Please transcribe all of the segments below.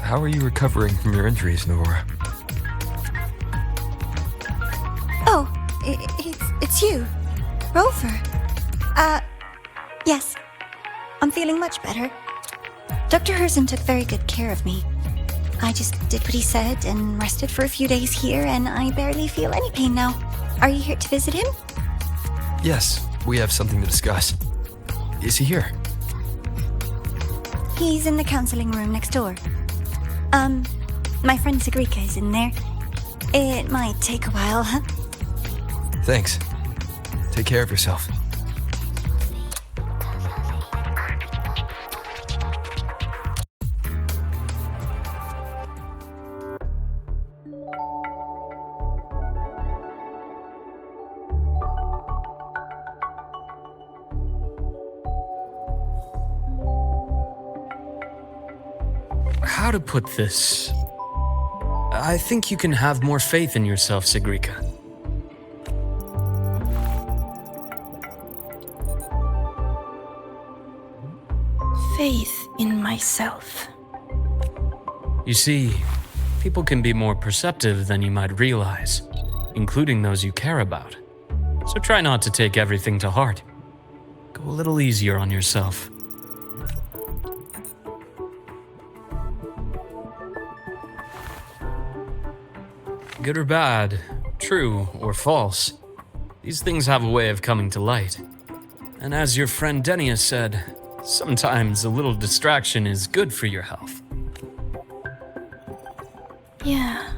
How are you recovering from your injuries, Nora? Oh, it's you, Rover. Yes. I'm feeling much better. Dr. Herrssen took very good care of me. I just did what he said and rested for a few days here, and I barely feel any pain now. Are you here to visit him? Yes, we have something to discuss. Is he here? He's in the counseling room next door. My friend Sigrika is in there. It might take a while, huh? Thanks. Take care of yourself. How to put this? I think you can have more faith in yourself, Sigrika. Faith in myself. You see, people can be more perceptive than you might realize, including those you care about. So try not to take everything to heart. Go a little easier on yourself. Good or bad, true or false, these things have a way of coming to light. And as your friend Denia said, sometimes a little distraction is good for your health. Yeah.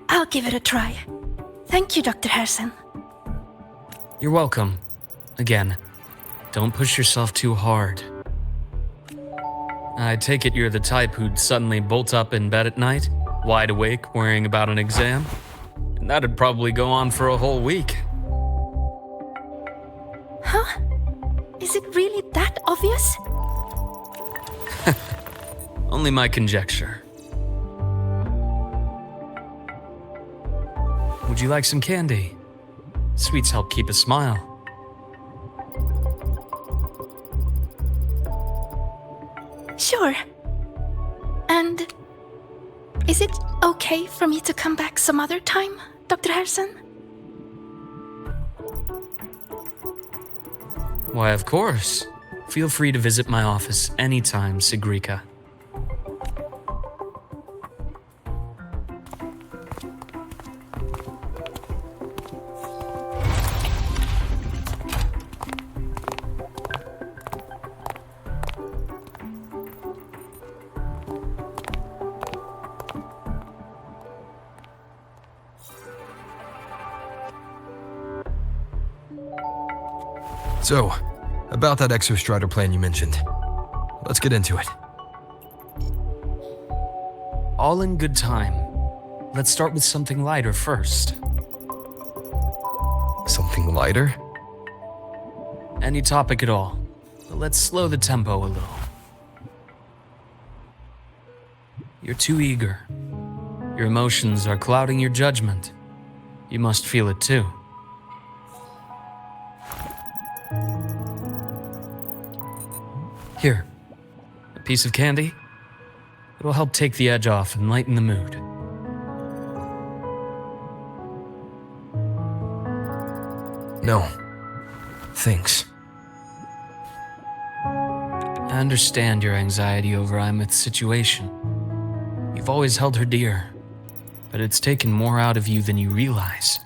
I'll give it a try. Thank you, Dr. Herrssen. You're welcome. Again, don't push yourself too hard. I take it you're the type who'd suddenly bolt up in bed at night, wide awake, worrying about an exam? And that'd probably go on for a whole week. Huh? Is it really that obvious? Only my conjecture. Would you like some candy? Sweets help keep a smile. Sure. And is it okay for me to come back some other time, Dr. Herrssen? Why, of course. Feel free to visit my office anytime, Sigrika. So, about that exostrider plan you mentioned. Let's get into it. All in good time. Let's start with something lighter first. Something lighter? Any topic at all. But let's slow the tempo a little. You're too eager. Your emotions are clouding your judgment. You must feel it too. Here, a piece of candy. It'll help take the edge off and lighten the mood. No. Thanks. I understand your anxiety over aemeath's situation. You've always held her dear, but it's taken more out of you than you realize.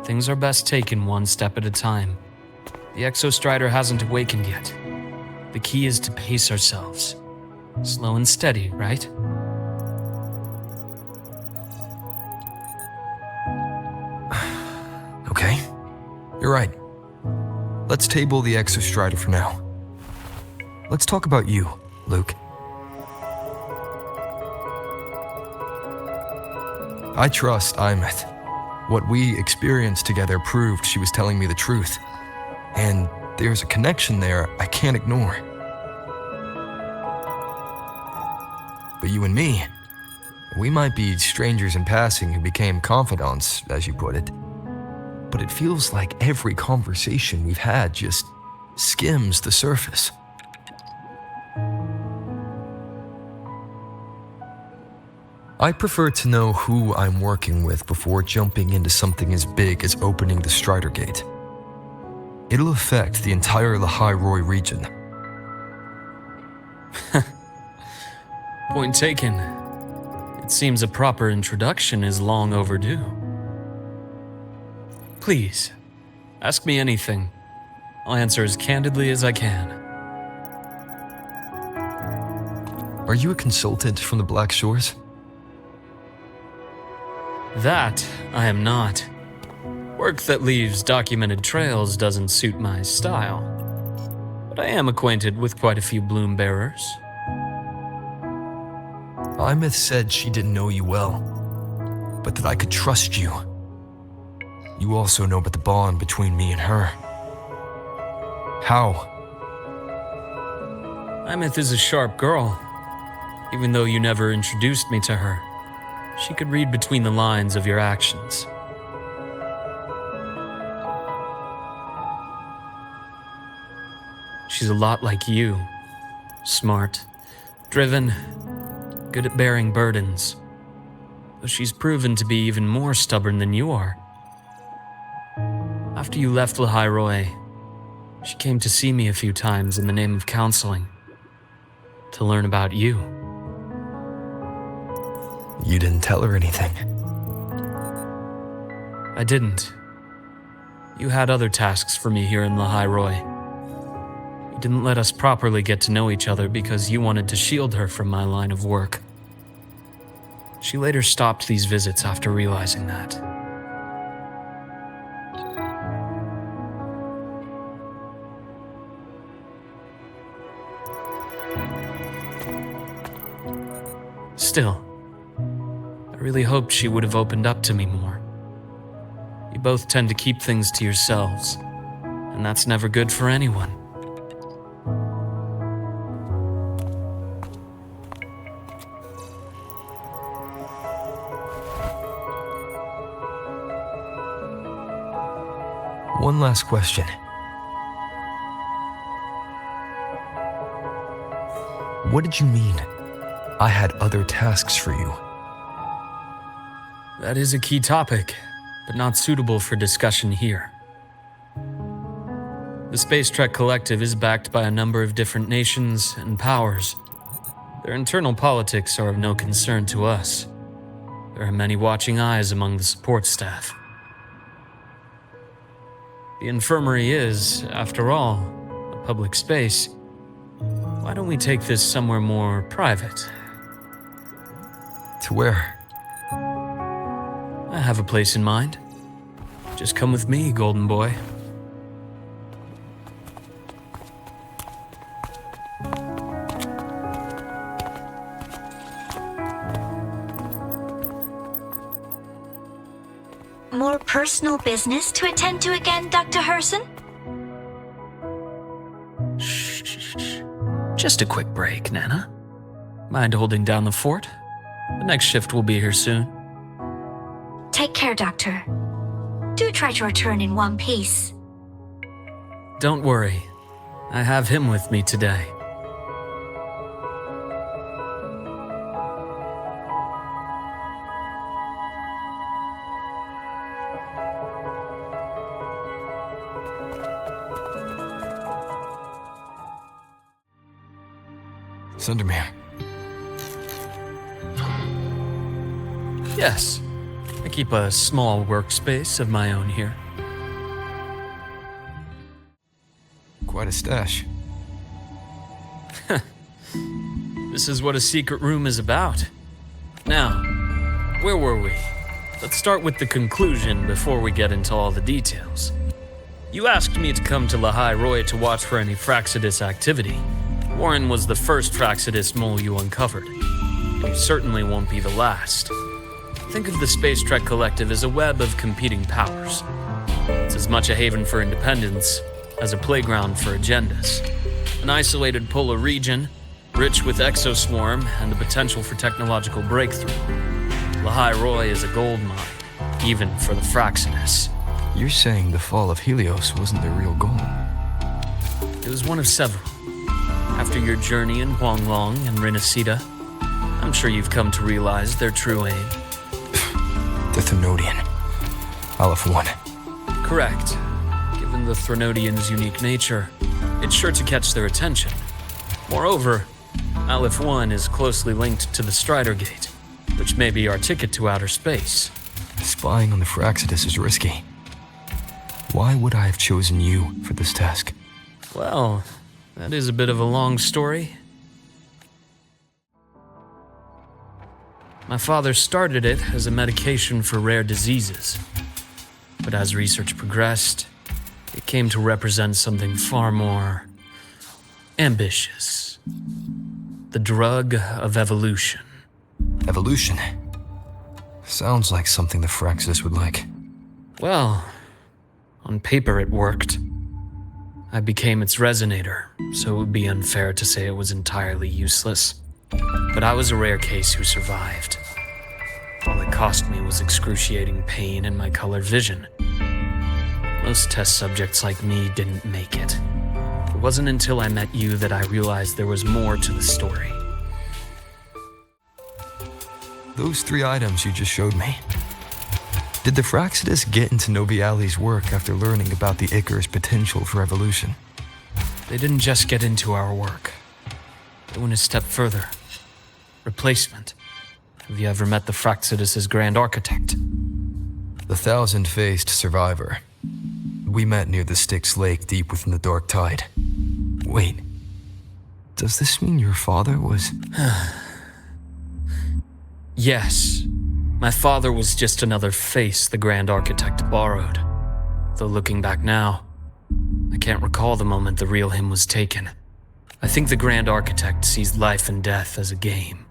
Things are best taken one step at a time. The exostrider hasn't awakened yet. The key is to pace ourselves. Slow and steady, right? Okay. You're right. Let's table the exostrider for now. Let's talk about you, Luke. I trust aemeath. What we experienced together proved she was telling me the truth. And there's a connection there I can't ignore. But you and me, we might be strangers in passing who became confidants, as you put it. But it feels like every conversation we've had just skims the surface. I prefer to know who I'm working with before jumping into something as big as opening the Strider Gate. It'll affect the entire Lahai region. Point taken. It seems a proper introduction is long overdue. Please, ask me anything. I'll answer as candidly as I can. Are you a consultant from the Black Shores? That I am not. Work that leaves documented trails doesn't suit my style. But I am acquainted with quite a few bloom bearers. Aemeath said she didn't know you well, but that I could trust you. You also know about the bond between me and her. How? Aemeath is a sharp girl. Even though you never introduced me to her, she could read between the lines of your actions. She's a lot like you. Smart, driven, good at bearing burdens. Though she's proven to be even more stubborn than you are. After you left Lahai, she came to see me a few times in the name of counseling. To learn about you. You didn't tell her anything. I didn't. You had other tasks for me here in Lahai. You didn't let us properly get to know each other because you wanted to shield her from my line of work. She later stopped these visits after realizing that. Still, I really hoped she would have opened up to me more. You both tend to keep things to yourselves, and that's never good for anyone. One last question. What did you mean? I had other tasks for you. That is a key topic, but not suitable for discussion here. The Space Trek Collective is backed by a number of different nations and powers. Their internal politics are of no concern to us. There are many watching eyes among the support staff. The infirmary is, after all, a public space. Why don't we take this somewhere more private? To where? I have a place in mind. Just come with me, golden boy. More personal business to attend to again, Dr. Herrssen? Shh. Just a quick break, Nana. Mind holding down the fort? The next shift will be here soon. Take care, Doctor. Do try to return in one piece. Don't worry. I have him with me today. Sundermere. Yes. I keep a small workspace of my own here. Quite a stash. This is what a secret room is about. Now, where were we? Let's start with the conclusion before we get into all the details. You asked me to come to Lahai to watch for any Fraxidus activity. Warren was the first Fraxidus mole you uncovered. You certainly won't be the last. Think of the Space Trek Collective as a web of competing powers. It's as much a haven for independence as a playground for agendas. An isolated polar region, rich with exoswarm and the potential for technological breakthrough. Lahai is a gold mine, even for the Fraxidus. You're saying the fall of Helios wasn't their real goal? It was one of several. After your journey in Huanglong and Rinasida, I'm sure you've come to realize their true aim. The Thenodian. Aleph 1. Correct. Given the Threnodian's unique nature, it's sure to catch their attention. Moreover, Aleph 1 is closely linked to the Strider Gate, which may be our ticket to outer space. Spying on the Fraxidus is risky. Why would I have chosen you for this task? Well, that is a bit of a long story. My father started it as a medication for rare diseases. But as research progressed, it came to represent something far more ambitious. The drug of evolution. Evolution? Sounds like something the Fraxidus would like. Well, on paper it worked. I became its resonator, so it would be unfair to say it was entirely useless. But I was a rare case who survived. All it cost me was excruciating pain and my colored vision. Most test subjects like me didn't make it. It wasn't until I met you that I realized there was more to the story. Those 3 items you just showed me. Did the Fraxidus get into Nobiali's work after learning about the Icarus potential for evolution? They didn't just get into our work. They went a step further. Replacement. Have you ever met the Fraxidus' Grand Architect? The thousand-faced survivor. We met near the Styx Lake deep within the Dark Tide. Wait. Does this mean your father was... Yes. My father was just another face the Grand Architect borrowed. Though looking back now, I can't recall the moment the real him was taken. I think the Grand Architect sees life and death as a game.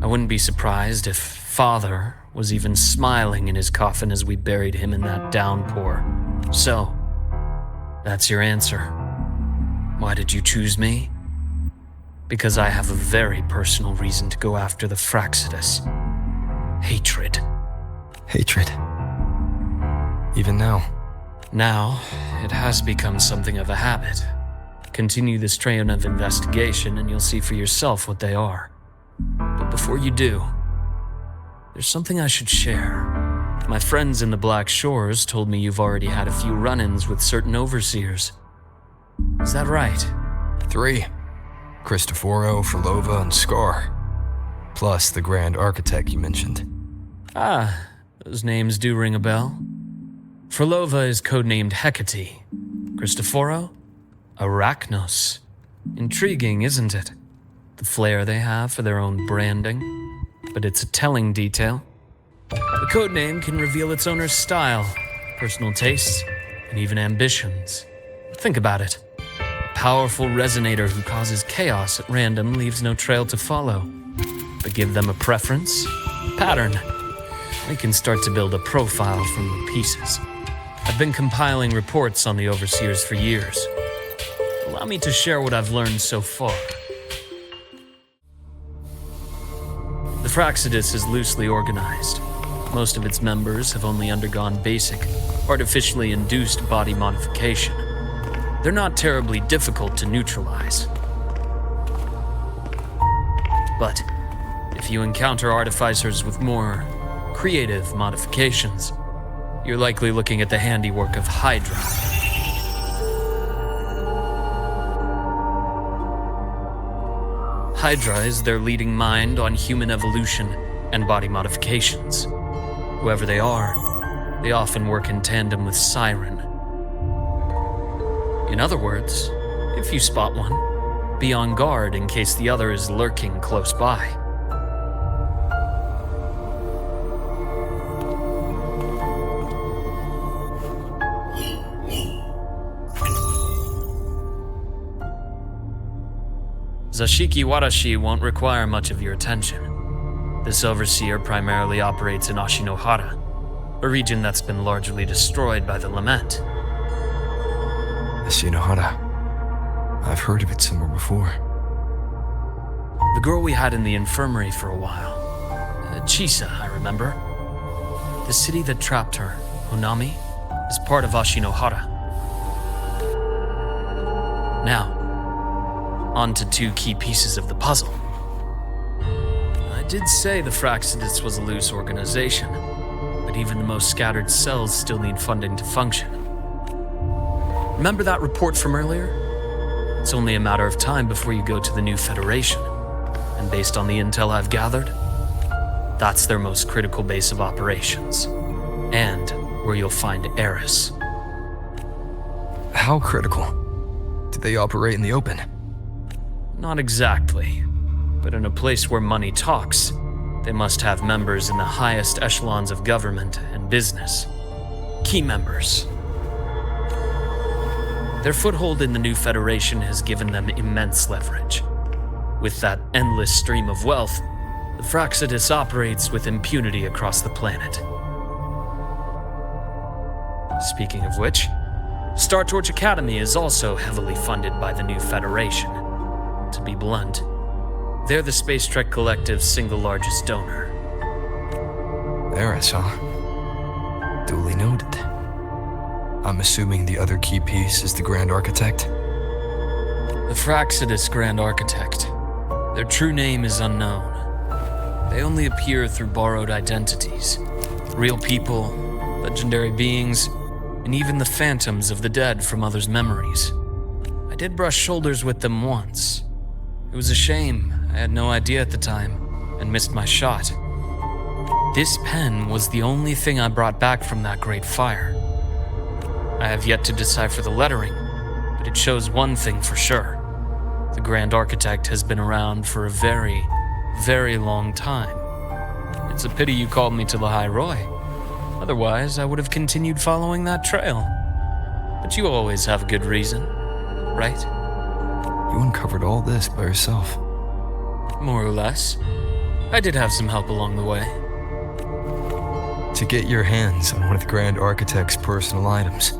I wouldn't be surprised if Father was even smiling in his coffin as we buried him in that downpour. So, that's your answer. Why did you choose me? Because I have a very personal reason to go after the Fraxidus. Hatred. Hatred. Even now. Now, it has become something of a habit. Continue this train of investigation and you'll see for yourself what they are. But before you do, there's something I should share. My friends in the Black Shores told me you've already had a few run-ins with certain overseers. Is that right? 3. Cristoforo, Frolova, and Scar. Plus the Grand Architect you mentioned. Ah, those names do ring a bell. Frolova is codenamed Hecate. Cristoforo? Arachnos. Intriguing, isn't it? The flair they have for their own branding. But it's a telling detail. The codename can reveal its owner's style, personal tastes, and even ambitions. Think about it. A powerful resonator who causes chaos at random leaves no trail to follow. But give them a preference, a pattern. They can start to build a profile from the pieces. I've been compiling reports on the overseers for years. Allow me to share what I've learned so far. The Fraxidus is loosely organized. Most of its members have only undergone basic, artificially induced body modification. They're not terribly difficult to neutralize. But if you encounter artificers with more creative modifications, you're likely looking at the handiwork of Hydra. Hydra is their leading mind on human evolution and body modifications. Whoever they are, they often work in tandem with Siren. In other words, if you spot one, be on guard in case the other is lurking close by. Zashiki Warashi won't require much of your attention. This overseer primarily operates in Ashinohara, a region that's been largely destroyed by the Lament. Ashinohara. I've heard of it somewhere before. The girl we had in the infirmary for a while. Chisa, I remember. The city that trapped her, Honami, is part of Ashinohara. Now, on to two key pieces of the puzzle. I did say the Fraxidus was a loose organization, but even the most scattered cells still need funding to function. Remember that report from earlier? It's only a matter of time before you go to the new Federation, and based on the intel I've gathered, that's their most critical base of operations, and where you'll find Eris. How critical? Do they operate in the open? Not exactly, but in a place where money talks, they must have members in the highest echelons of government and business. Key members. Their foothold in the new Federation has given them immense leverage. With that endless stream of wealth, the Fraxidus operates with impunity across the planet. Speaking of which, Star Torch Academy is also heavily funded by the new Federation. To be blunt, they're the Space Trek Collective's single largest donor. Eris, huh? Duly noted. I'm assuming the other key piece is the Grand Architect? The Fraxidus Grand Architect. Their true name is unknown. They only appear through borrowed identities. Real people, legendary beings, and even the phantoms of the dead from others' memories. I did brush shoulders with them once. It was a shame. I had no idea at the time, and missed my shot. This pen was the only thing I brought back from that great fire. I have yet to decipher the lettering, but it shows one thing for sure. The Grand Architect has been around for a very, very long time. It's a pity you called me to the High Roy. Otherwise, I would have continued following that trail. But you always have a good reason, right? You uncovered all this by yourself. More or less. I did have some help along the way. To get your hands on one of the Grand Architect's personal items,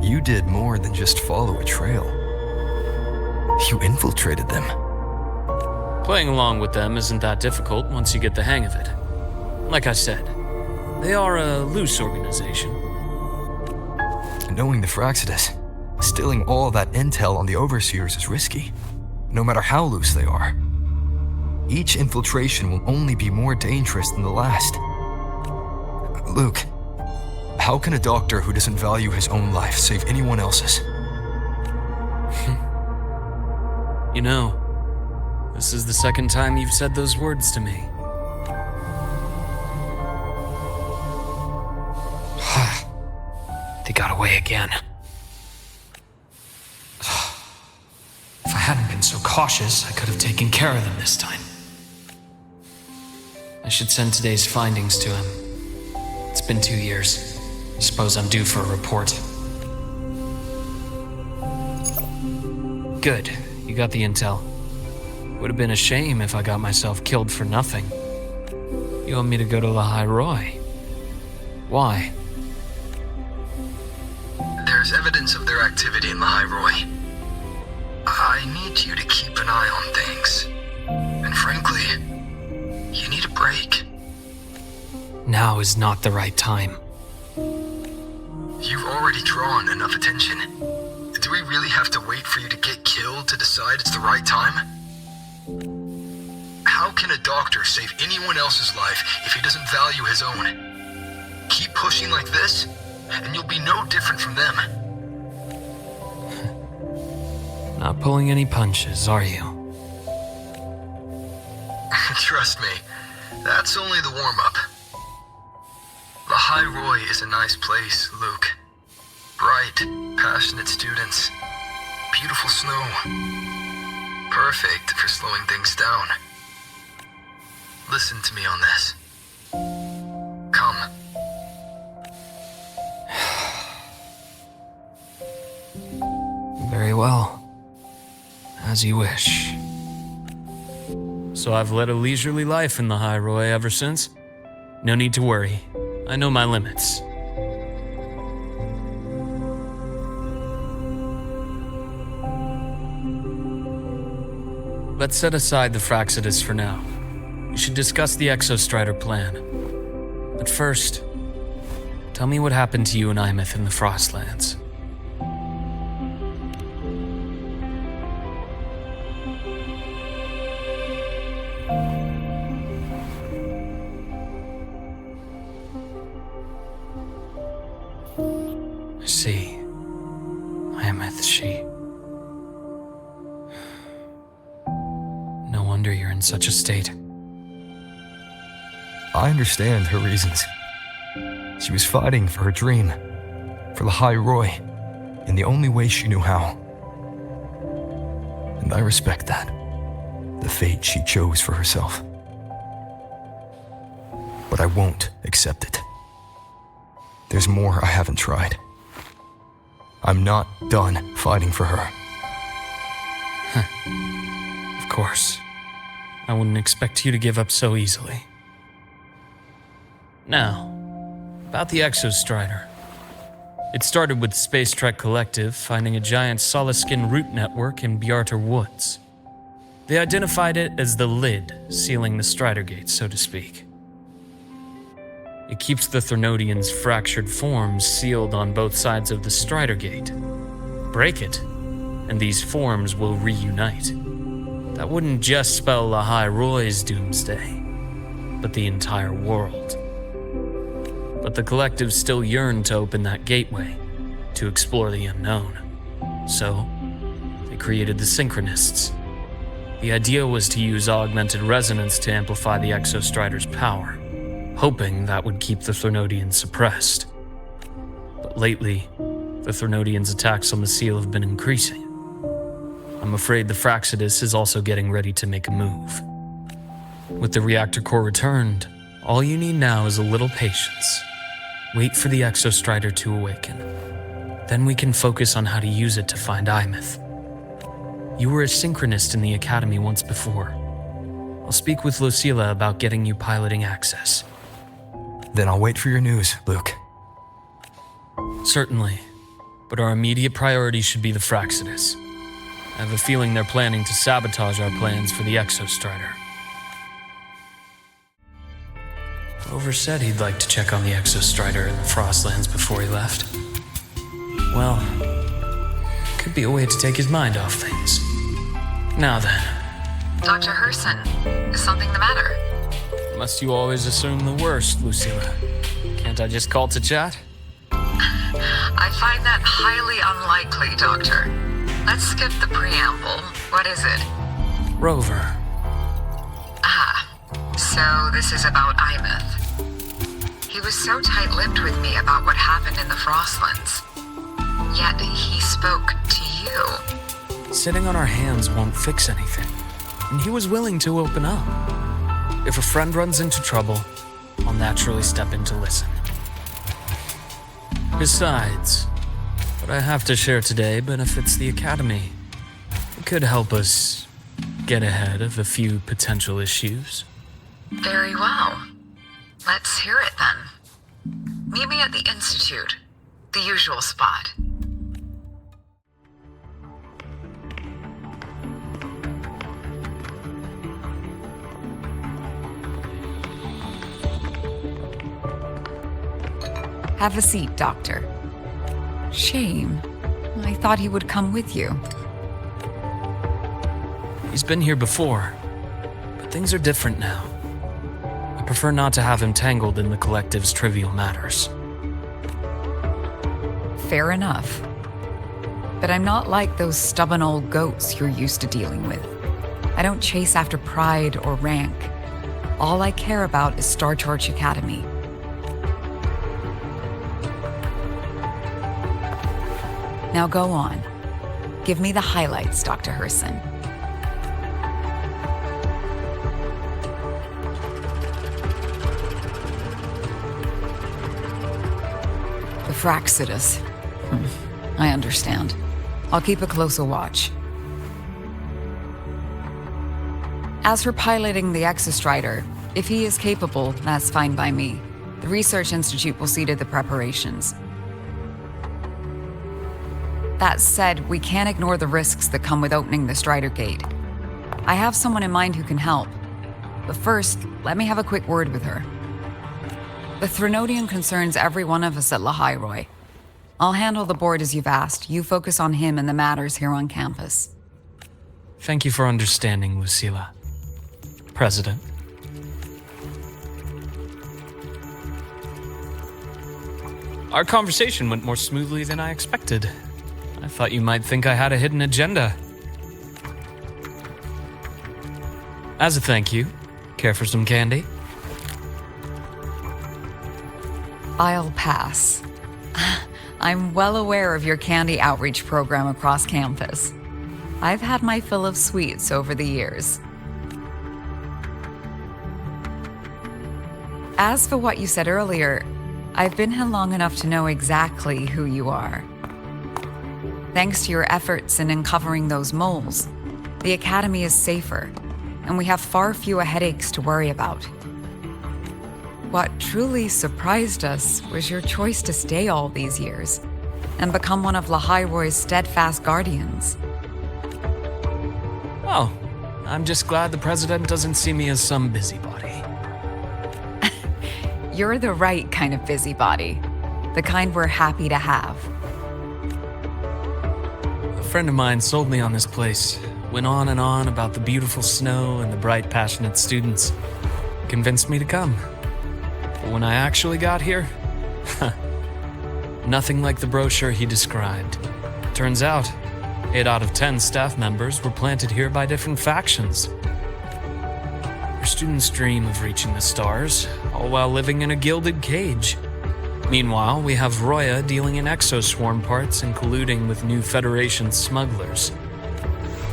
you did more than just follow a trail. You infiltrated them. Playing along with them isn't that difficult once you get the hang of it. Like I said, they are a loose organization. Knowing the Fraxidus, stealing all that intel on the Overseers is risky, no matter how loose they are. Each infiltration will only be more dangerous than the last. Luke, how can a doctor who doesn't value his own life save anyone else's? You know, this is the second time you've said those words to me. They got away again. If I hadn't been so cautious, I could have taken care of them this time. I should send today's findings to him. It's been 2 years. Suppose I'm due for a report. Good, you got the intel. Would have been a shame if I got myself killed for nothing. You want me to go to the High Roy? Why? There's evidence of their activity in the High Roy. I need you to keep an eye on things. And frankly, you need a break. Now is not the right time. You've already drawn enough attention. Do we really have to wait for you to get killed to decide it's the right time? How can a doctor save anyone else's life if he doesn't value his own? Keep pushing like this, and you'll be no different from them. Not pulling any punches, are you? Trust me, that's only the warm-up. The High Roy is a nice place, Luke. Bright, passionate students. Beautiful snow. Perfect for slowing things down. Listen to me on this. Come. Very well. As you wish. So I've led a leisurely life in the High Roy ever since? No need to worry. I know my limits. Let's set aside the Fraxidus for now. We should discuss the Exostrider plan. But first, tell me what happened to you and aemeath in the Frostlands. wonder you're in such a state. I understand her reasons. She was fighting for her dream, for the High Roy, in the only way she knew how. And I respect that, the fate she chose for herself. But I won't accept it. There's more I haven't tried. I'm not done fighting for her. Of course. I wouldn't expect you to give up so easily. Now, about the Exostrider. It started with Space Trek Collective finding a giant solid-skin root network in Bjarter Woods. They identified it as the lid sealing the Strider Gate, so to speak. It keeps the Threnodians' fractured forms sealed on both sides of the Strider Gate. Break it, and these forms will reunite. That wouldn't just spell the High Roy's doomsday, but the entire world. But the Collective still yearned to open that gateway, to explore the unknown. So, they created the Synchronists. The idea was to use augmented resonance to amplify the Exostrider's power, hoping that would keep the Threnodians suppressed. But lately, the Threnodians' attacks on the seal have been increasing. I'm afraid the Fraxidus is also getting ready to make a move. With the reactor core returned, all you need now is a little patience. Wait for the Exostrider to awaken. Then we can focus on how to use it to find aemeath. You were a synchronist in the Academy once before. I'll speak with Lucilla about getting you piloting access. Then I'll wait for your news, Luke. Certainly, but our immediate priority should be the Fraxidus. I have a feeling they're planning to sabotage our plans for the Exostrider. Rover said he'd like to check on the Exostrider in the Frostlands before he left. Well, could be a way to take his mind off things. Now then. Dr. Herrssen, is something the matter? Must you always assume the worst, Lucilla? Can't I just call to chat? I find that highly unlikely, Doctor. Let's skip the preamble. What is it? Rover. So this is about aemeath. He was so tight-lipped with me about what happened in the Frostlands. Yet he spoke to you. Sitting on our hands won't fix anything, and he was willing to open up. If a friend runs into trouble, I'll naturally step in to listen. Besides, what I have to share today benefits the Academy. It could help us get ahead of a few potential issues. Very well. Let's hear it then. Meet me at the Institute, the usual spot. Have a seat, Doctor. Shame. I thought he would come with you. He's been here before, but things are different now. I prefer not to have him tangled in the Collective's trivial matters. Fair enough. But I'm not like those stubborn old goats you're used to dealing with. I don't chase after pride or rank. All I care about is Star Torch Academy. Now go on. Give me the highlights, Dr. Herrssen. The Fraxidus. I understand. I'll keep a closer watch. As for piloting the Exostrider, if he is capable, that's fine by me. The Research Institute will see to the preparations. That said, we can't ignore the risks that come with opening the Strider Gate. I have someone in mind who can help. But first, let me have a quick word with her. The Threnodian concerns every one of us at Lahairoi. I'll handle the board as you've asked. You focus on him and the matters here on campus. Thank you for understanding, Lucilla. President. Our conversation went more smoothly than I expected. I thought you might think I had a hidden agenda. As a thank you, care for some candy? I'll pass. I'm well aware of your candy outreach program across campus. I've had my fill of sweets over the years. As for what you said earlier, I've been here long enough to know exactly who you are. Thanks to your efforts in uncovering those moles, the Academy is safer, and we have far fewer headaches to worry about. What truly surprised us was your choice to stay all these years and become one of Lahai-Roy's steadfast guardians. Oh, I'm just glad the president doesn't see me as some busybody. You're the right kind of busybody, the kind we're happy to have. A friend of mine sold me on this place, went on and on about the beautiful snow and the bright, passionate students. Convinced me to come. But when I actually got here, nothing like the brochure he described. Turns out, 8 out of 10 staff members were planted here by different factions. Our students dream of reaching the stars, all while living in a gilded cage. Meanwhile, we have Roya dealing in exoswarm parts and colluding with new Federation smugglers.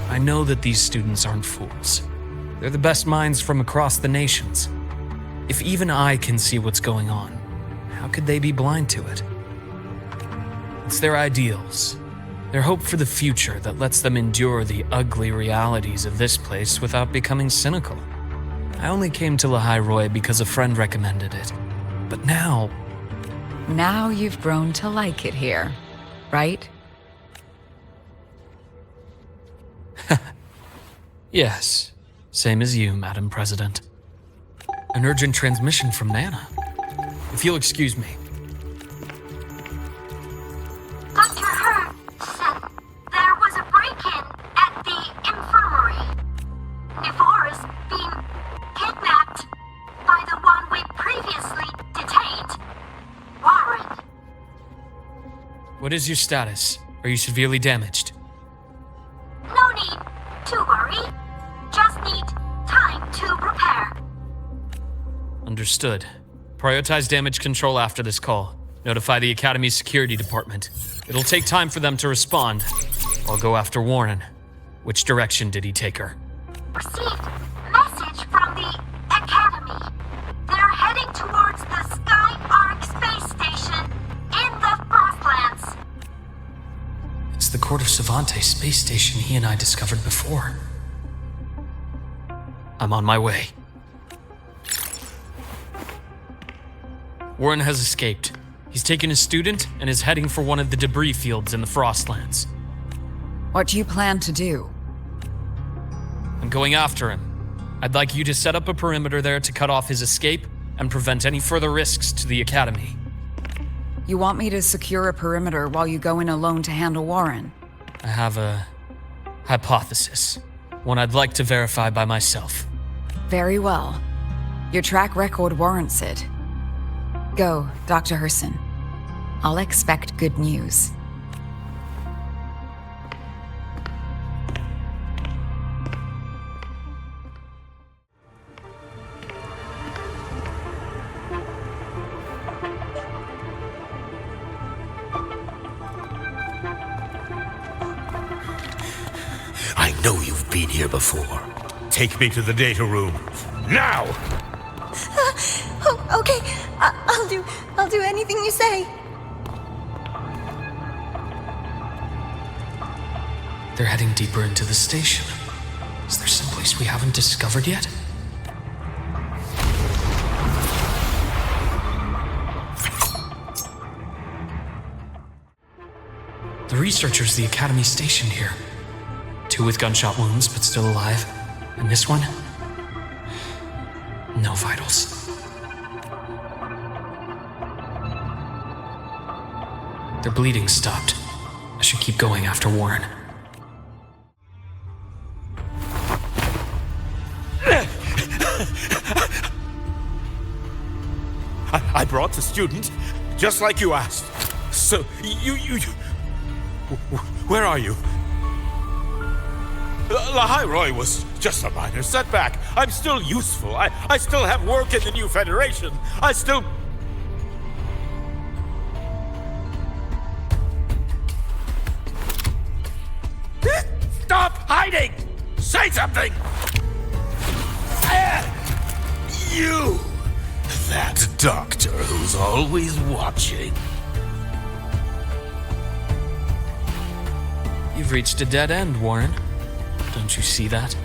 I know that these students aren't fools. They're the best minds from across the nations. If even I can see what's going on, how could they be blind to it? It's their ideals, their hope for the future that lets them endure the ugly realities of this place without becoming cynical. I only came to Lahai-Roy because a friend recommended it. But now... Now you've grown to like it here, right? Yes, same as you, Madam President. An urgent transmission from Nana. If you'll excuse me. Dr. Herrssein, there was a break-in at the infirmary. Nevora's being kidnapped by the one we previously detained, Warren. What is your status? Are you severely damaged? No need to worry. Just need time to repair. Understood. Prioritize damage control after this call. Notify the Academy's security department. It'll take time for them to respond. I'll go after Warren. Which direction did he take her? Received message from the Academy. They're heading towards the Sky Arc space station in the Frostlands. It's the Court of Savante space station he and I discovered before. I'm on my way. Warren has escaped. He's taken a student and is heading for one of the debris fields in the Frostlands. What do you plan to do? I'm going after him. I'd like you to set up a perimeter there to cut off his escape and prevent any further risks to the Academy. You want me to secure a perimeter while you go in alone to handle Warren? I have a hypothesis. One I'd like to verify by myself. Very well. Your track record warrants it. Go, Dr. Herrssein. I'll expect good news. I know you've been here before. Take me to the data room. Now! Oh, okay. I'll do anything you say. They're heading deeper into the station. Is there someplace we haven't discovered yet? The researchers the Academy stationed here. 2 with gunshot wounds, but still alive. And this one? No vitals. Their bleeding stopped. I should keep going after Warren. I brought the student, just like you asked. So, you... Where are you? Lahairoi was just a minor setback. I'm still useful. I still have work in the new Federation. I still... Stop hiding! Say something! You! That doctor who's always watching. You've reached a dead end, Warren. Don't you see that?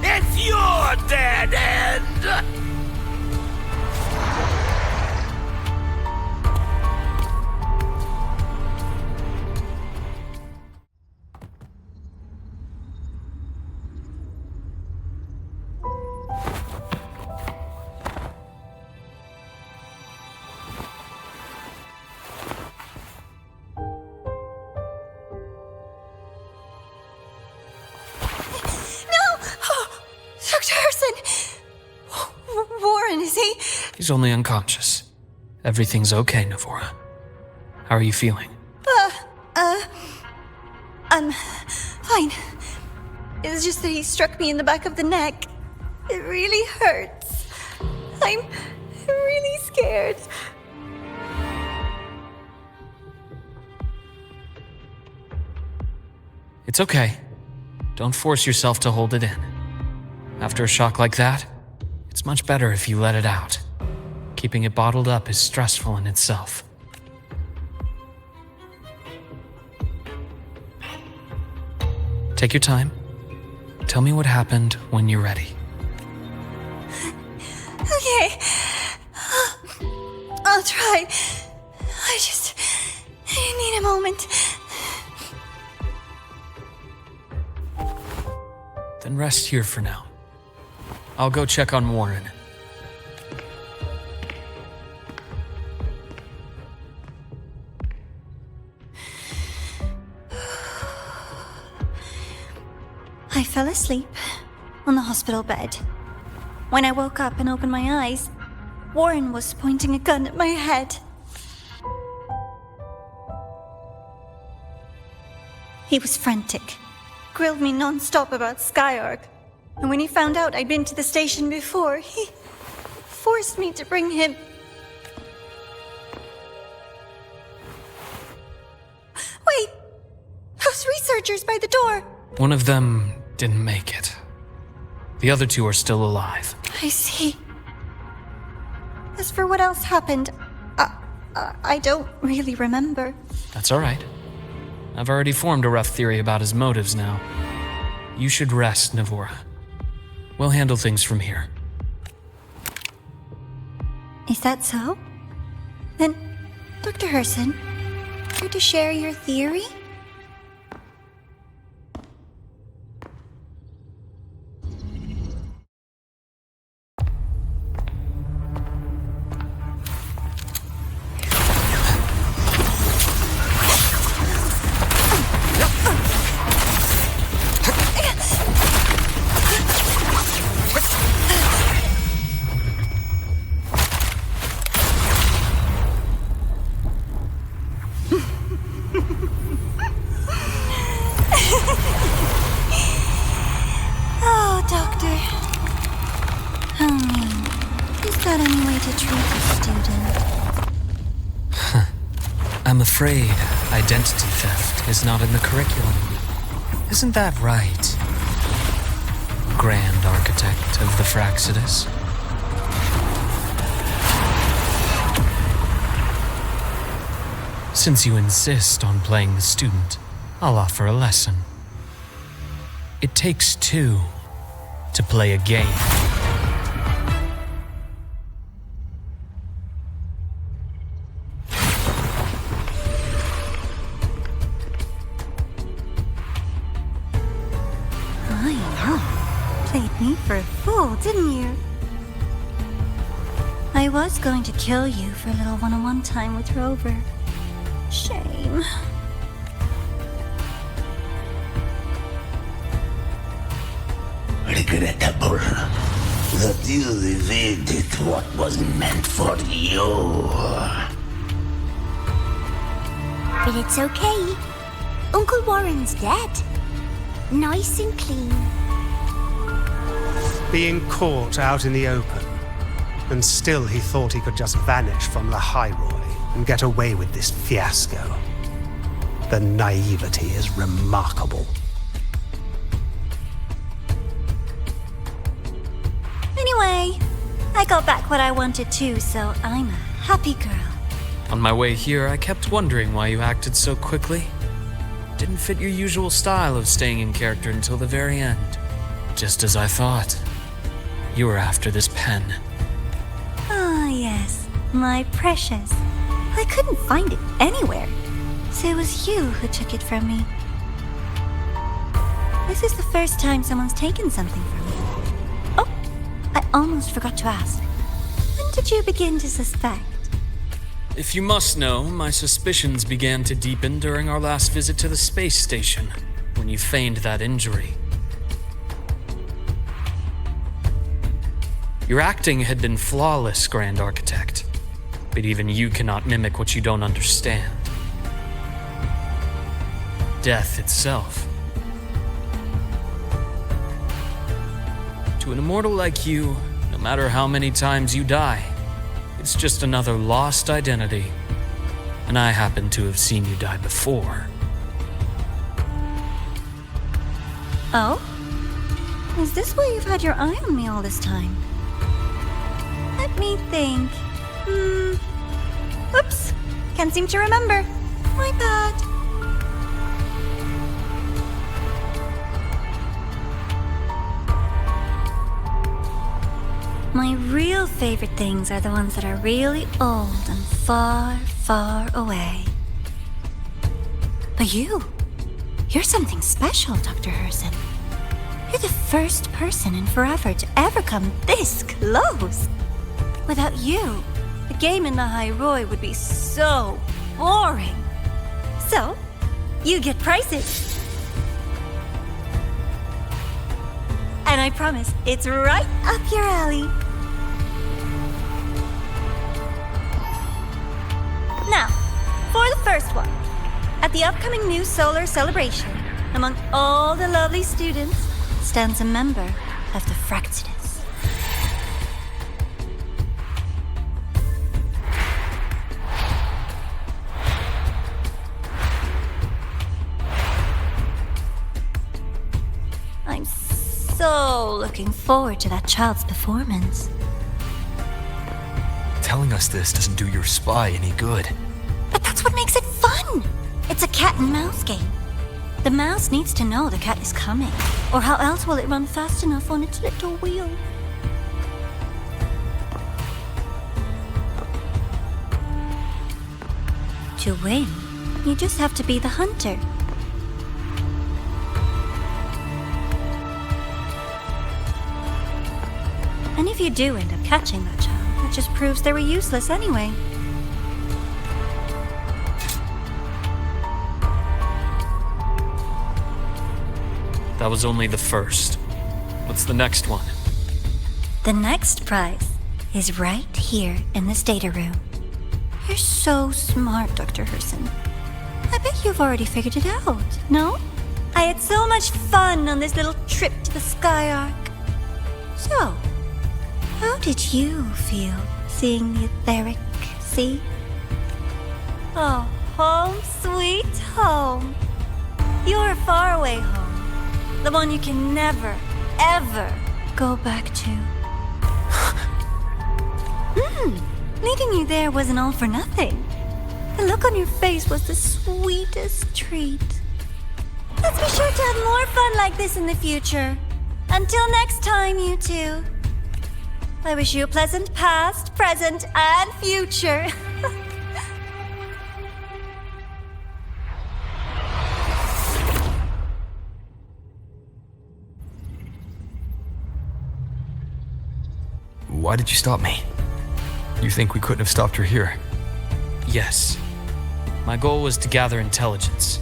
It's your dead end! Dr. Herrssen! Warren, is he? He's only unconscious. Everything's okay, Navora. How are you feeling? I'm fine. It's just that he struck me in the back of the neck. It really hurts. I'm really scared. It's okay. Don't force yourself to hold it in. After a shock like that, it's much better if you let it out. Keeping it bottled up is stressful in itself. Take your time. Tell me what happened when you're ready. Okay. I'll try. I just need a moment. Then rest here for now. I'll go check on Warren. I fell asleep on the hospital bed. When I woke up and opened my eyes, Warren was pointing a gun at my head. He was frantic, grilled me non-stop about Skyark, and when he found out I'd been to the station before, he forced me to bring him. Wait! Those researchers by the door! One of them didn't make it. The other two are still alive. I see. As for what else happened, I don't really remember. That's all right. I've already formed a rough theory about his motives now. You should rest, Navora. We'll handle things from here. Is that so? Then, Dr. Herrssen, care to share your theory? Oh, Doctor. Is that any way to treat a student? I'm afraid identity theft is not in the curriculum. Isn't that right, Grand Architect of the Fraxidus? Since you insist on playing the student, I'll offer a lesson. It takes two to play a game. I know. Played me for a fool, didn't you? I was going to kill you for a little one-on-one time with Rover. Shame. regrettable that you evaded what was meant for you. But it's okay. Uncle Warren's dead. Nice and clean. Being caught out in the open, and still he thought he could just vanish from the Hyrule and get away with this fiasco. The naivety is remarkable. Anyway, I got back what I wanted too, so I'm a happy girl. On my way here, I kept wondering why you acted so quickly. Didn't fit your usual style of staying in character until the very end. Just as I thought. You were after this pen. Ah, yes, my precious. I couldn't find it anywhere, so it was you who took it from me. This is the first time someone's taken something from me. Oh, I almost forgot to ask. When did you begin to suspect? If you must know, my suspicions began to deepen during our last visit to the space station, when you feigned that injury. Your acting had been flawless, Grand Architect, but even you cannot mimic what you don't understand. Death itself. To an immortal like you, no matter how many times you die, it's just another lost identity. And I happen to have seen you die before. Oh? Is this why you've had your eye on me all this time? Let me think. Oops. Can't seem to remember. My bad. My real favorite things are the ones that are really old and far, far away. But you're something special, Dr. Herrssen. You're the first person in forever to ever come this close. Without you, the game in the Hyrule would be so boring. So, you get prizes. And I promise, it's right up your alley. Now, for the first one. At the upcoming new solar celebration, among all the lovely students, stands a member of the Fractsidus. I'm so looking forward to that child's performance. Telling us this doesn't do your spy any good. But that's what makes it fun! It's a cat and mouse game. The mouse needs to know the cat is coming, or how else will it run fast enough on its little wheel? To win, you just have to be the hunter. And if you do end up catching that child, it just proves they were useless anyway. That was only the first. What's the next one? The next prize is right here in this data room. You're so smart, Dr. Herrssen. I bet you've already figured it out, no? I had so much fun on this little trip to the Sky Arc. So, how did you feel seeing the etheric sea? Oh, home sweet home. Your faraway home. The one you can never, ever go back to. Leading you there wasn't all for nothing. The look on your face was the sweetest treat. Let's be sure to have more fun like this in the future. Until next time, you two. I wish you a pleasant past, present, and future. Why did you stop me? You think we couldn't have stopped her here? Yes. My goal was to gather intelligence,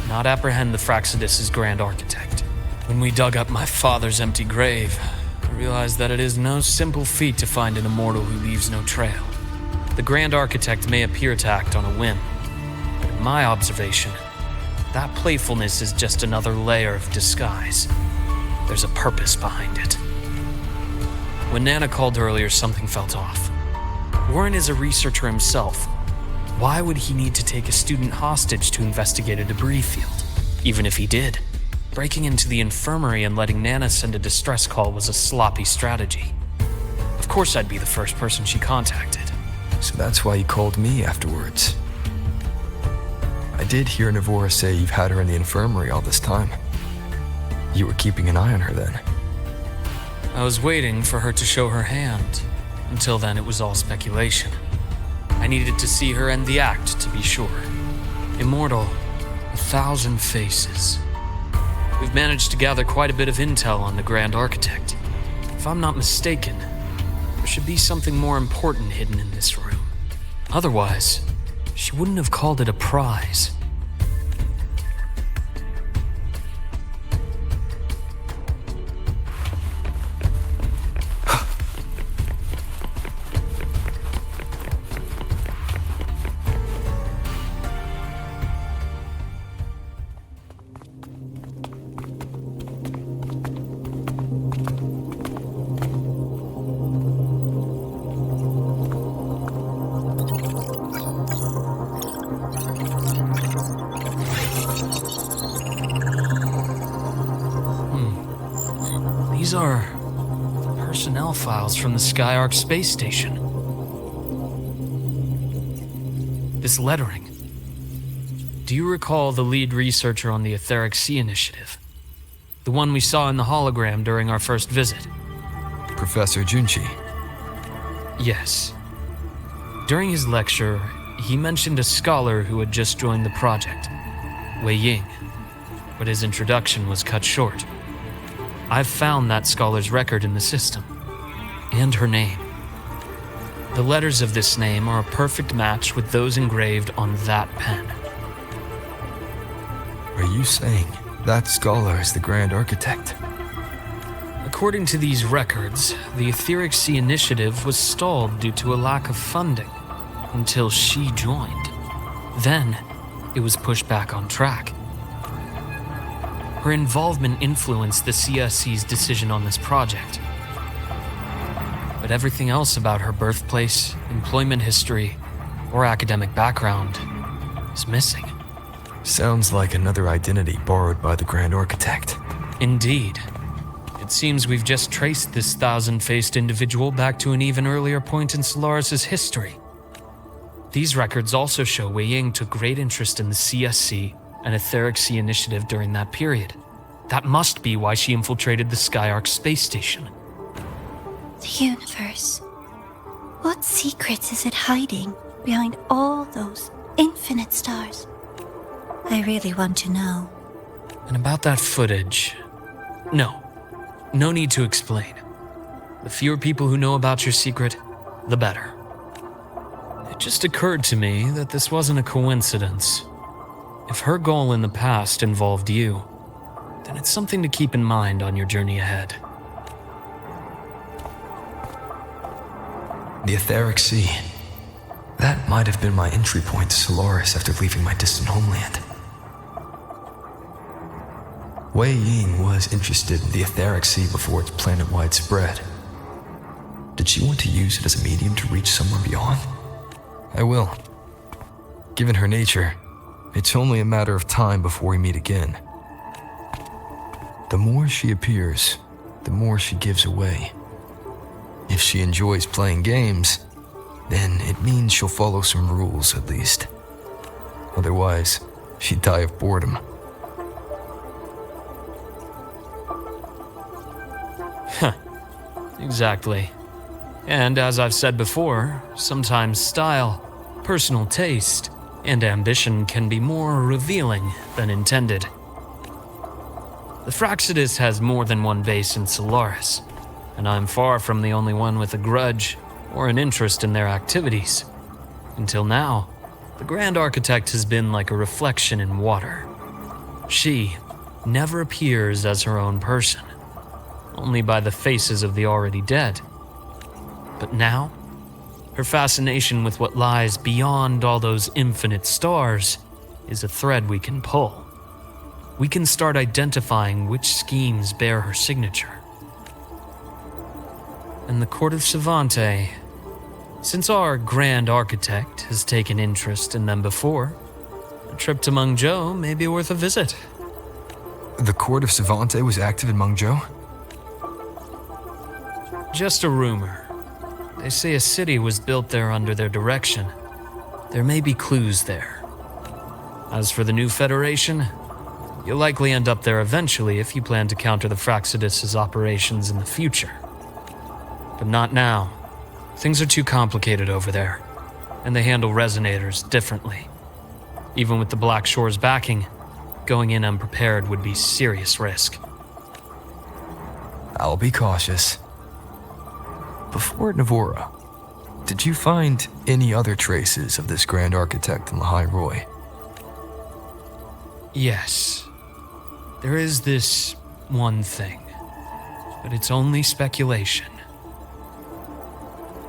not apprehend the Fractsidus' Grand Architect. When we dug up my father's empty grave, I realized that it is no simple feat to find an immortal who leaves no trail. The Grand Architect may appear to act on a whim, but in my observation, that playfulness is just another layer of disguise. There's a purpose behind it. When Nana called earlier, something felt off. Warren is a researcher himself. Why would he need to take a student hostage to investigate a debris field? Even if he did, breaking into the infirmary and letting Nana send a distress call was a sloppy strategy. Of course I'd be the first person she contacted. So that's why you called me afterwards. I did hear Navora say you've had her in the infirmary all this time. You were keeping an eye on her then. I was waiting for her to show her hand. Until then, it was all speculation. I needed to see her end the act, to be sure. Immortal, 1,000 faces. We've managed to gather quite a bit of intel on the Grand Architect. If I'm not mistaken, there should be something more important hidden in this room. Otherwise, she wouldn't have called it a prize. These are personnel files from the Skyark space station. This lettering. Do you recall the lead researcher on the Etheric Sea Initiative? The one we saw in the hologram during our first visit? Professor Junchi. Yes. During his lecture, he mentioned a scholar who had just joined the project, Wei Ying, but his introduction was cut short. I've found that scholar's record in the system, and her name. The letters of this name are a perfect match with those engraved on that pen. Are you saying that scholar is the Grand Architect? According to these records, the Etheric Sea Initiative was stalled due to a lack of funding until she joined. Then, it was pushed back on track. Her involvement influenced the CSC's decision on this project. But everything else about her birthplace, employment history, or academic background is missing. Sounds like another identity borrowed by the Grand Architect. Indeed. It seems we've just traced this 1,000-faced individual back to an even earlier point in Solaris' history. These records also show Wei Ying took great interest in the CSC and Etheric Sea Initiative during that period. That must be why she infiltrated the Skyark space station. The universe. What secrets is it hiding behind all those infinite stars? I really want to know. And about that footage... No need to explain. The fewer people who know about your secret, the better. It just occurred to me that this wasn't a coincidence. If her goal in the past involved you, then it's something to keep in mind on your journey ahead. The Etheric Sea. That might have been my entry point to Solaris after leaving my distant homeland. Wei Ying was interested in the Etheric Sea before its planet-wide spread. Did she want to use it as a medium to reach somewhere beyond? I will. Given her nature, it's only a matter of time before we meet again. The more she appears, the more she gives away. If she enjoys playing games, then it means she'll follow some rules at least. Otherwise, she'd die of boredom. Exactly. And as I've said before, sometimes style, personal taste, and ambition can be more revealing than intended. The Fraxidus has more than one base in Solaris, and I'm far from the only one with a grudge or an interest in their activities. Until now, the Grand Architect has been like a reflection in water. She, never appears as her own person, only by the faces of the already dead. But now, her fascination with what lies beyond all those infinite stars is a thread we can pull. We can start identifying which schemes bear her signature. And the Court of Savante, since our Grand Architect has taken interest in them before, a trip to Mengzhou may be worth a visit. The Court of Savante was active in Mengzhou? Just a rumor. They say a city was built there under their direction. There may be clues there. As for the new Federation, you'll likely end up there eventually if you plan to counter the Fraxidus' operations in the future. But not now. Things are too complicated over there, and they handle resonators differently. Even with the Black Shore's backing, going in unprepared would be serious risk. I'll be cautious. Before Navora, did you find any other traces of this Grand Architect in the High Roy? Yes. There is this one thing, but it's only speculation.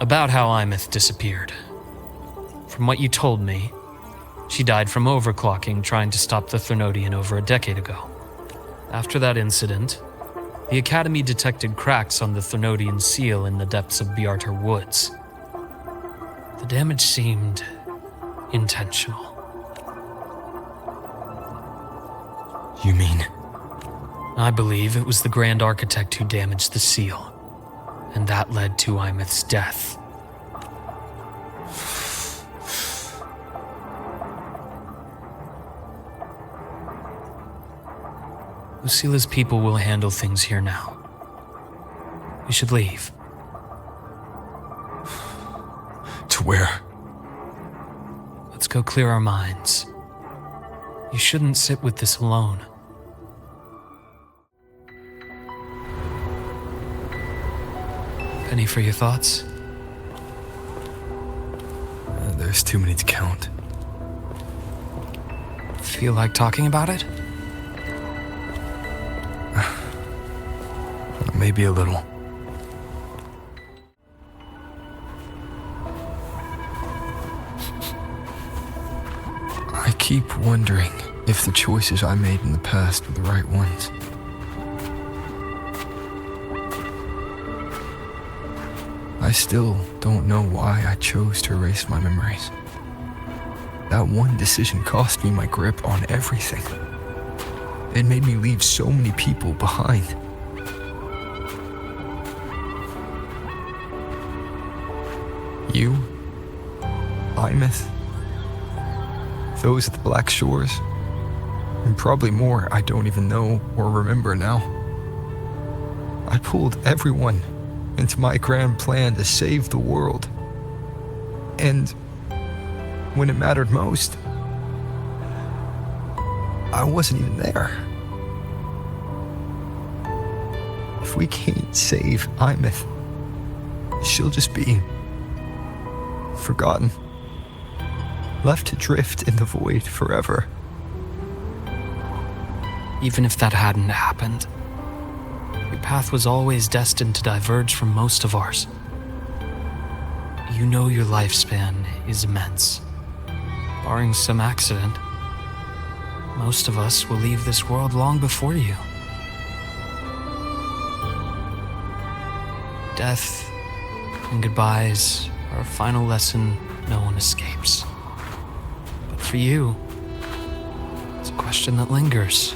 About how aemeath disappeared. From what you told me, she died from overclocking trying to stop the Threnodian over a decade ago. After that incident, the Academy detected cracks on the Threnodian seal in the depths of Biarter Woods. The damage seemed intentional. You mean? I believe it was the Grand Architect who damaged the seal, and that led to aemeath's death. Lucila's people will handle things here now. We should leave. To where? Let's go clear our minds. You shouldn't sit with this alone. Penny for your thoughts? There's too many to count. Feel like talking about it? Maybe a little. I keep wondering if the choices I made in the past were the right ones. I still don't know why I chose to erase my memories. That one decision cost me my grip on everything. It made me leave so many people behind. You, aemeath, those at the Black Shores, and probably more I don't even know or remember now. I pulled everyone into my grand plan to save the world. And when it mattered most, I wasn't even there. If we can't save aemeath, she'll just be forgotten, left to drift in the void forever. Even if that hadn't happened, your path was always destined to diverge from most of ours. You know your lifespan is immense. Barring some accident, most of us will leave this world long before you. Death and goodbyes are a final lesson no one escapes. But for you, it's a question that lingers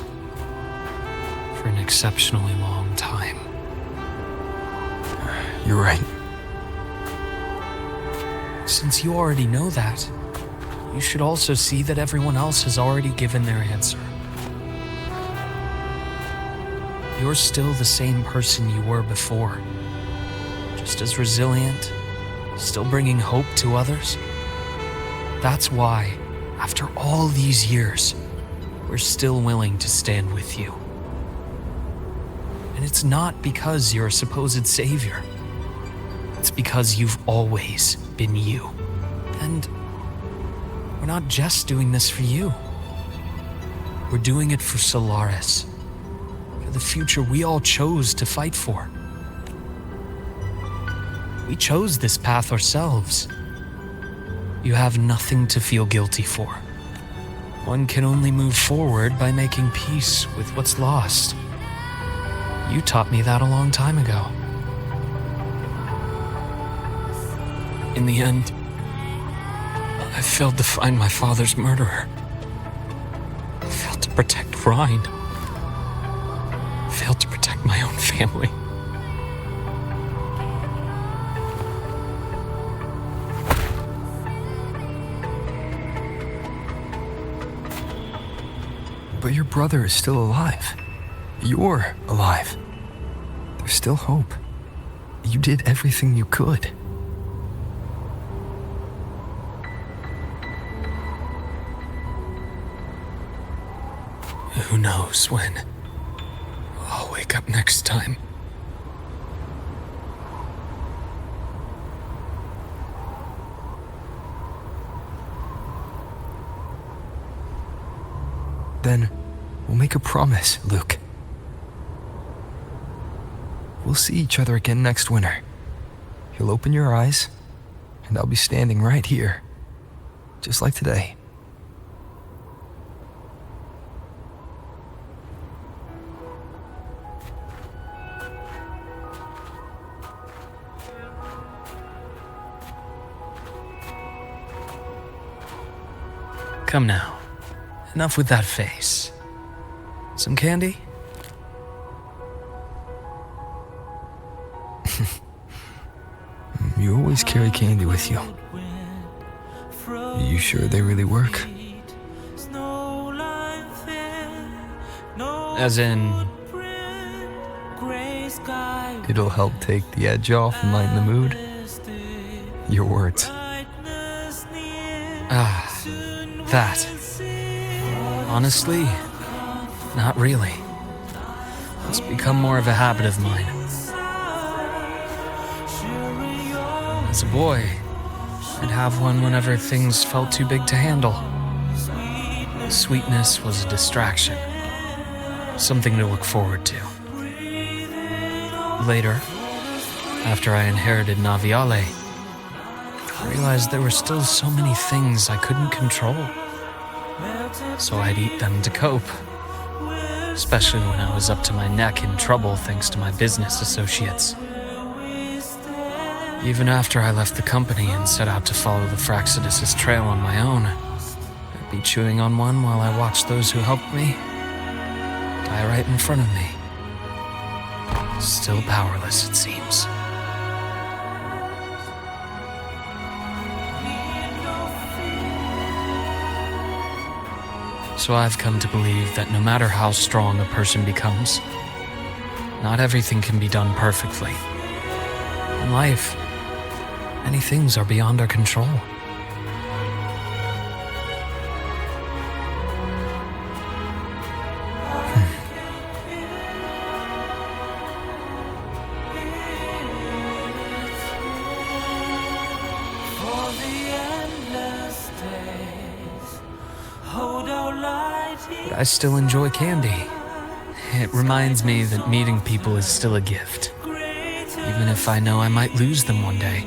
for an exceptionally long time. You're right. Since you already know that, you should also see that everyone else has already given their answer. You're still the same person you were before. Just as resilient, still bringing hope to others. That's why, after all these years, we're still willing to stand with you. And it's not because you're a supposed savior. It's because you've always been you. And we're not just doing this for you. We're doing it for Solaris the future we all chose to fight for. We chose this path ourselves. You have nothing to feel guilty for. One can only move forward by making peace with what's lost. You taught me that a long time ago. In the end, I failed to find my father's murderer. I failed to protect Rhine. I failed to protect my own family. But your brother is still alive. You're alive. There's still hope. You did everything you could. Who knows when I'll wake up next time. Then we'll make a promise, Luke. We'll see each other again next winter. You'll open your eyes, and I'll be standing right here, just like today. Come now. Enough with that face. Some candy? You always carry candy with you. You sure they really work? As in... It'll help take the edge off and lighten the mood? Your words. That. Honestly, not really. It's become more of a habit of mine. As a boy, I'd have one whenever things felt too big to handle. Sweetness was a distraction, something to look forward to. Later, after I inherited Naviale, I realized there were still so many things I couldn't control. So I'd eat them to cope, especially when I was up to my neck in trouble thanks to my business associates. Even after I left the company and set out to follow the Fraxidus' trail on my own, I'd be chewing on one while I watched those who helped me die right in front of me. Still powerless, it seems. So I've come to believe that no matter how strong a person becomes, not everything can be done perfectly. In life, many things are beyond our control. But I still enjoy candy. It reminds me that meeting people is still a gift, even if I know I might lose them one day.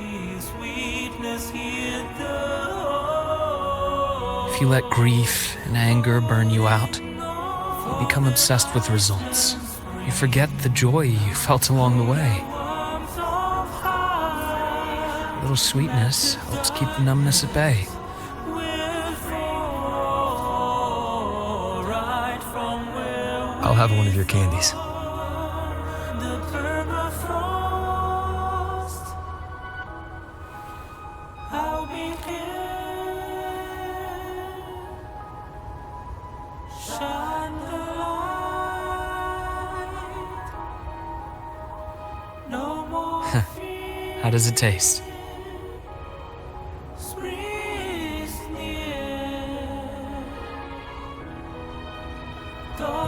If you let grief and anger burn you out, you become obsessed with results. You forget the joy you felt along the way. A little sweetness helps keep the numbness at bay. I'll have one of your candies. How does it taste?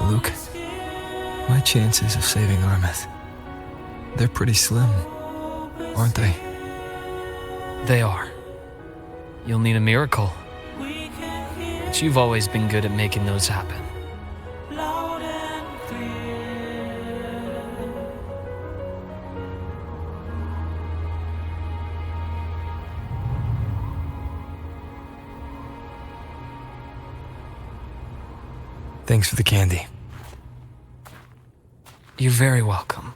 Luke, my chances of saving Aemeath, they're pretty slim, aren't they? They are. You'll need a miracle. But you've always been good at making those happen. Thanks for the candy. You're very welcome.